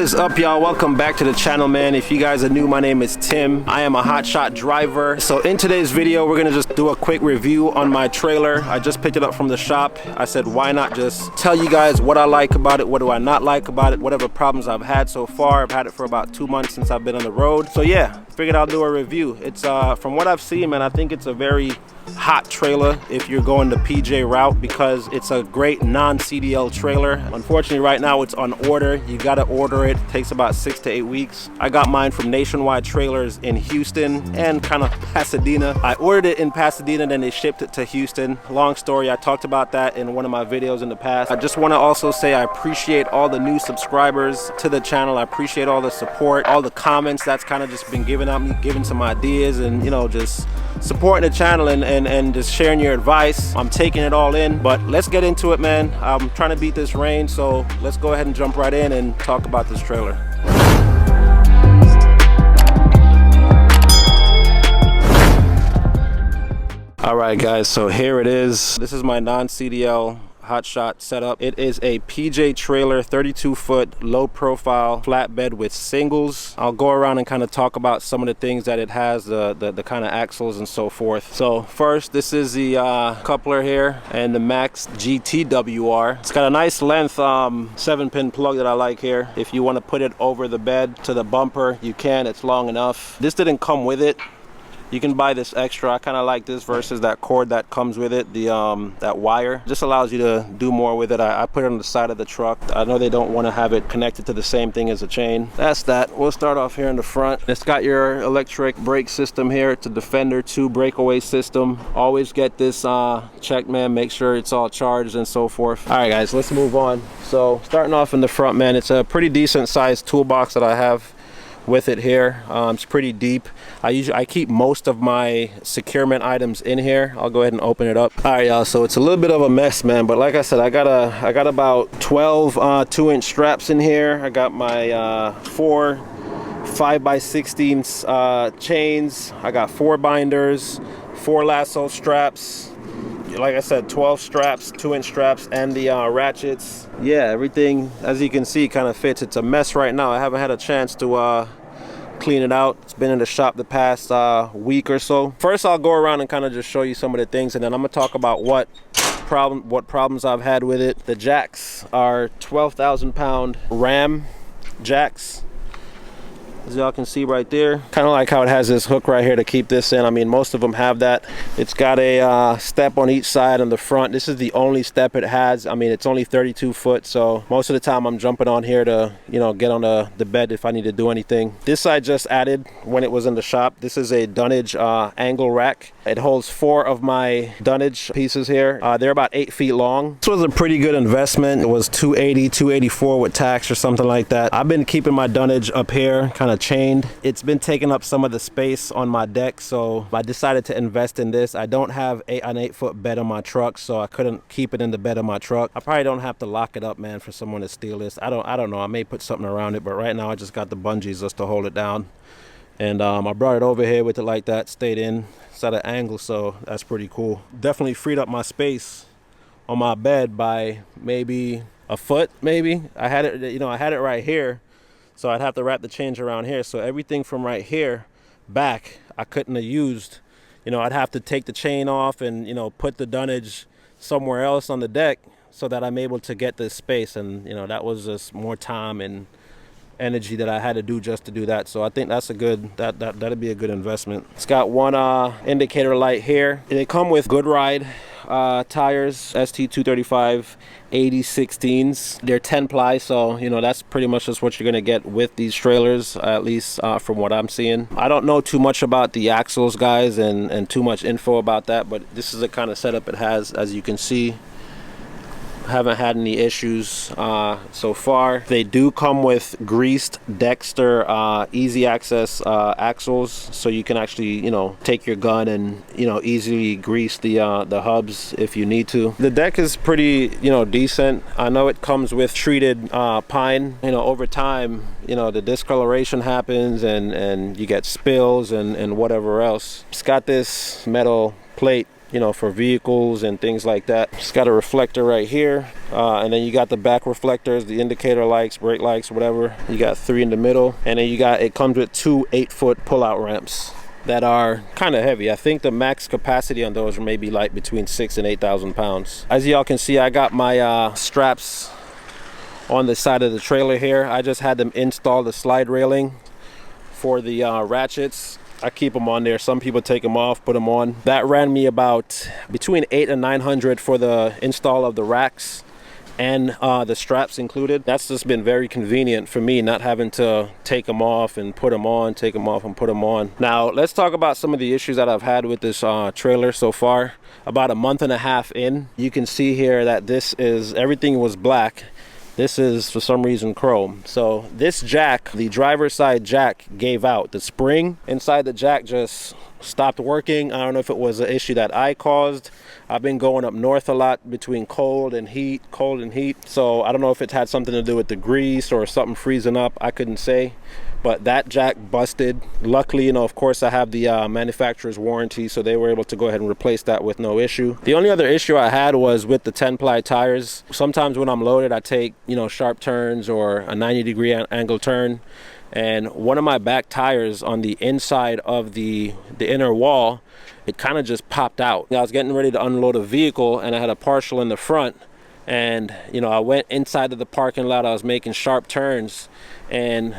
What is up, y'all? Welcome back to the channel, man. If you guys are new, my name is Tim. I am a hotshot driver. So in today's video, we're gonna just do a quick review on my trailer. I just picked it up from the shop. I said, why not just tell you guys what I like about it, what do I not like about it, whatever problems I've had so far. I've had it for about 2 months since I've been on the road. So yeah, figured I'll do a review. It's from what I've seen, man, I think it's a very hot trailer if you're going the PJ route, because it's a great non-CDL trailer. Unfortunately, right now it's on order. You gotta order it. It takes about 6 to 8 weeks. I got mine from Nationwide Trailers in Houston and kind of Pasadena. I ordered it in Pasadena, then they shipped it to Houston. Long story, I talked about that in one of my videos in the past. I just want to also say I appreciate all the new subscribers to the channel. I appreciate all the support, all the comments that's kind of just been giving some ideas, and you know, just supporting the channel and just sharing your advice. I'm taking it all in, but let's get into it, man. I'm trying to beat this rain, so let's go ahead and jump right in and talk about this trailer. All right, guys, so here it is. This is my non-CDL Hotshot setup. It is a PJ trailer, 32-foot, low-profile flatbed with singles. I'll go around and kind of talk about some of the things that it has, the kind of axles and so forth. So first, this is the coupler here and the Macc GTWR. It's got a nice length 7-pin plug that I like here. If you want to put it over the bed to the bumper, you can. It's long enough. This didn't come with it. You can buy this extra. I kind of like this versus that cord that comes with it, that wire. Just allows you to do more with it. I put it on the side of the truck. I know they don't want to have it connected to the same thing as a chain. That's that. We'll start off here in the front. It's got your electric brake system here. It's a Defender 2 breakaway system. Always get this checked, man. Make sure it's all charged and so forth. All right, guys, let's move on. So starting off in the front, man, it's a pretty decent sized toolbox that I have with it here. It's pretty deep. I keep most of my securement items in here. I'll go ahead and open it up. All right, y'all, so it's a little bit of a mess, man, but like I said, I got about 12 2-inch straps in here. I got my 4 5x16 chains. I got 4 binders, 4 lasso straps. Like I said, 12 straps, 2-inch straps, and the ratchets. Yeah, everything, as you can see, kind of fits. It's a mess right now. I haven't had a chance to clean it out. It's been in the shop the past week or so. First, I'll go around and kind of just show you some of the things, and then I'm gonna talk about what problems I've had with it. The jacks are 12,000 pound Ram jacks, as y'all can see right there. Kind of like how it has this hook right here to keep this in. I mean, most of them have that. It's got a step on each side on the front. This is the only step it has. I mean, it's only 32 foot, so most of the time I'm jumping on here to, you know, get on the bed if I need to do anything. This I just added when it was in the shop. This is a Dunnage angle rack. It holds 4 of my Dunnage pieces here. They're about 8 feet long. This was a pretty good investment. It was $280, $284 with tax or something like that. I've been keeping my Dunnage up here, kind of chained. It's been taking up some of the space on my deck, so I decided to invest in this. I don't have an 8-foot bed on my truck, so I couldn't keep it in the bed of my truck. I probably don't have to lock it up, man, for someone to steal this. I don't know. I may put something around it, but right now I just got the bungees just to hold it down. And I brought it over here with it like that, stayed in. It's at an angle, so that's pretty cool. Definitely freed up my space on my bed by maybe a foot, maybe. I had it, you know, I had it right here, so I'd have to wrap the chains around here. So everything from right here back, I couldn't have used. You know, I'd have to take the chain off and, you know, put the Dunnage somewhere else on the deck so that I'm able to get this space. And, you know, that was just more time and energy that I had to do just to do that. So I think that's a good, that'd be a good investment. It's got one indicator light here. They come with Good Ride tires, ST235 80/16s. They're 10 ply, so you know that's pretty much just what you're gonna get with these trailers, at least from what I'm seeing. I don't know too much about the axles, guys, and too much info about that, but this is the kind of setup it has, as you can see. Haven't had any issues so far. They do come with greased Dexter easy access axles, so you can actually, you know, take your gun and, you know, easily grease the hubs if you need to. The deck is pretty, you know, decent. I know it comes with treated pine. You know, over time, you know, the discoloration happens and you get spills and whatever else. It's got this metal plate you know, for vehicles and things like that. It's got a reflector right here, and then you got the back reflectors, the indicator lights, brake lights, whatever. You got 3 in the middle, and then it comes with 2 8-foot pull-out ramps that are kind of heavy. I think the max capacity on those are maybe like between 6,000 and 8,000 pounds. As y'all can see, I got my straps on the side of the trailer here. I just had them install the slide railing for the ratchets. I keep them on there. Some people take them off, put them on. That ran me about between $800 and $900 for the install of the racks and the straps included. That's just been very convenient for me, not having to take them off and put them on, take them off and put them on. Now let's talk about some of the issues that I've had with this trailer so far. About a month and a half in, you can see here that everything was black. This is for some reason chrome. So this jack, the driver's side jack, gave out. The spring inside the jack just stopped working. I don't know if it was an issue that I caused. I've been going up north a lot between cold and heat. So I don't know if it had something to do with the grease or something freezing up. I couldn't say. But that jack busted. Luckily, you know, of course, I have the manufacturer's warranty, so they were able to go ahead and replace that with no issue. The only other issue I had was with the 10-ply tires. Sometimes when I'm loaded, I take, you know, sharp turns or a 90-degree angle turn. And one of my back tires on the inside of the inner wall, it kind of just popped out. I was getting ready to unload a vehicle, and I had a partial in the front. And, you know, I went inside of the parking lot. I was making sharp turns, and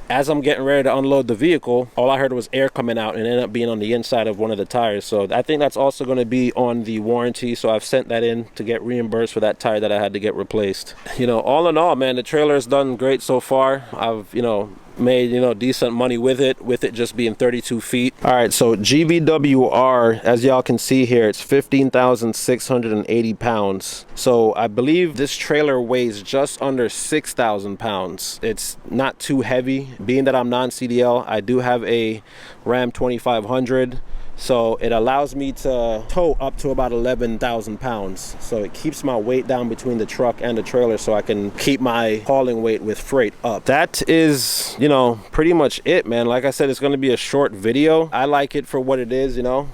as I'm getting ready to unload the vehicle, all I heard was air coming out and ended up being on the inside of one of the tires. So I think that's also going to be on the warranty. So I've sent that in to get reimbursed for that tire that I had to get replaced. You know, all in all, man, the trailer has done great so far. I've, you know, made, you know, decent money with it just being 32 feet. All right, so GVWR, as y'all can see here, it's 15,680 pounds. So I believe this trailer weighs just under 6,000 pounds. It's not too heavy. Being that I'm non-CDL, I do have a Ram 2500. So it allows me to tow up to about 11,000 pounds. So it keeps my weight down between the truck and the trailer, so I can keep my hauling weight with freight up. That is, you know, pretty much it, man. Like I said, it's going to be a short video. I like it for what it is, you know.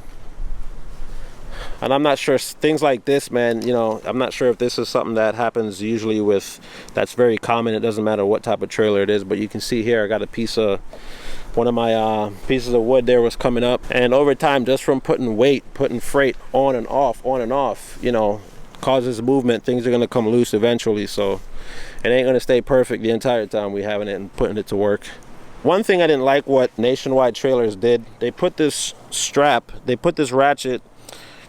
And I'm not sure, things like this, man, you know, I'm not sure if this is something that happens usually with, that's very common. It doesn't matter what type of trailer it is, but you can see here I got a piece of, one of my pieces of wood there was coming up, and over time, just from putting freight on and off, you know, causes movement. Things are going to come loose eventually, so it ain't going to stay perfect the entire time we having it and putting it to work. One thing I didn't like what Nationwide Trailers did, they put this ratchet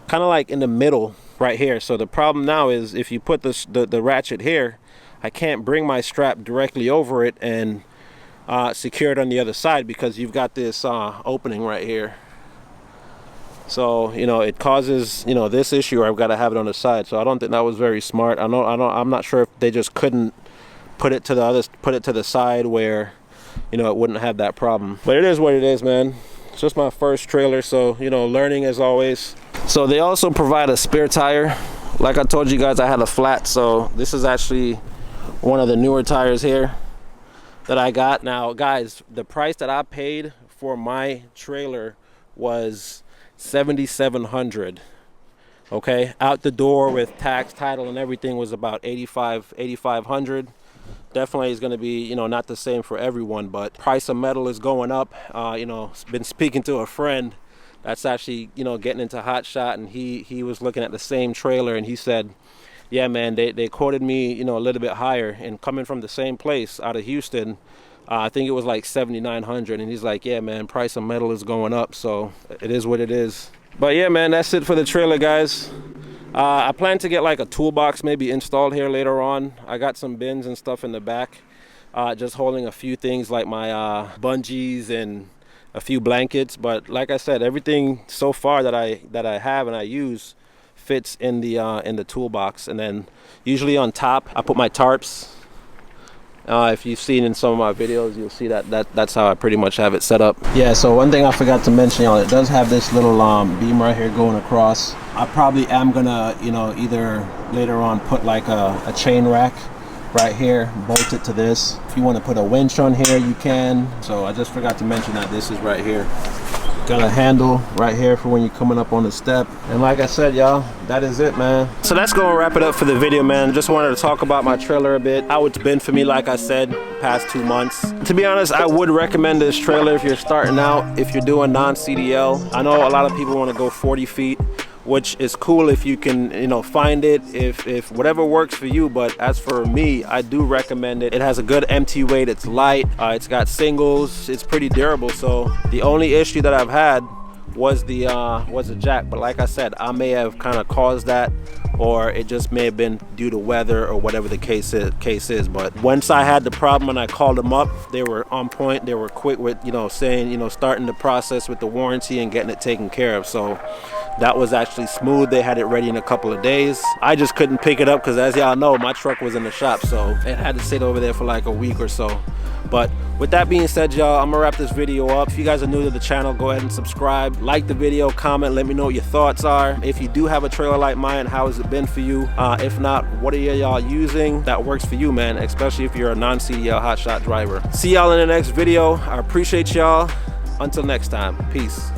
kind of like in the middle right here. So the problem now is if you put the ratchet here, I can't bring my strap directly over it and secure it on the other side, because you've got this opening right here. So, you know, it causes, you know, this issue where I've got to have it on the side. So I don't think that was very smart. I'm not sure if they just couldn't put it to the side where, you know, it wouldn't have that problem. But it is what it is, man. It's just my first trailer, so, you know, learning as always. So they also provide a spare tire. Like I told you guys, I had a flat, so this is actually one of the newer tires here that I got. Now, guys, the price that I paid for my trailer was $7,700. Okay, out the door with tax, title, and everything was about $8,500. Definitely is going to be, you know, not the same for everyone, but price of metal is going up. You know, been speaking to a friend that's actually, you know, getting into Hotshot, and he was looking at the same trailer, and he said, yeah, man, they quoted me, you know, a little bit higher, and coming from the same place out of Houston, I think it was like $7,900, and he's like, yeah, man, price of metal is going up, so it is what it is. But yeah, man, that's it for the trailer, guys. I plan to get like a toolbox maybe installed here later on. I got some bins and stuff in the back, just holding a few things like my bungees and a few blankets. But like I said, everything so far that I have and I use fits in the toolbox. And then usually on top I put my tarps. If you've seen in some of my videos, you'll see that's how I pretty much have it set up. Yeah, so one thing I forgot to mention, y'all, it does have this little beam right here going across. I probably am gonna, you know, either later on put like a chain rack right here, bolt it to this. If you want to put a winch on here, you can. So I just forgot to mention that this is right here. Got a handle right here for when you're coming up on the step. And like I said, y'all, that is it, man. So that's gonna wrap it up for the video, man. Just wanted to talk about my trailer a bit, how it's been for me, like I said, past 2 months. To be honest, I would recommend this trailer if you're starting out, if you're doing non-CDL. I know a lot of people want to go 40 feet, which is cool if you can, you know, find it, if whatever works for you. But as for me, I do recommend it. It has a good empty weight, it's light, it's got singles, it's pretty durable. So the only issue that I've had was the jack, but like I said, I may have kind of caused that, or it just may have been due to weather or whatever the case is. But once I had the problem and I called them up, they were on point. They were quick with, you know, saying, you know, starting the process with the warranty and getting it taken care of. So that was actually smooth. They had it ready in a couple of days. I just couldn't pick it up because, as y'all know, my truck was in the shop, so it had to sit over there for like a week or so. But with that being said, y'all, I'm gonna wrap this video up. If you guys are new to the channel, go ahead and subscribe, like the video, comment, let me know what your thoughts are. If you do have a trailer like mine, how has it been for you? If not, what are y'all using that works for you, man, especially if you're a non-CDL hotshot driver. See y'all in the next video. I appreciate y'all. Until next time, peace.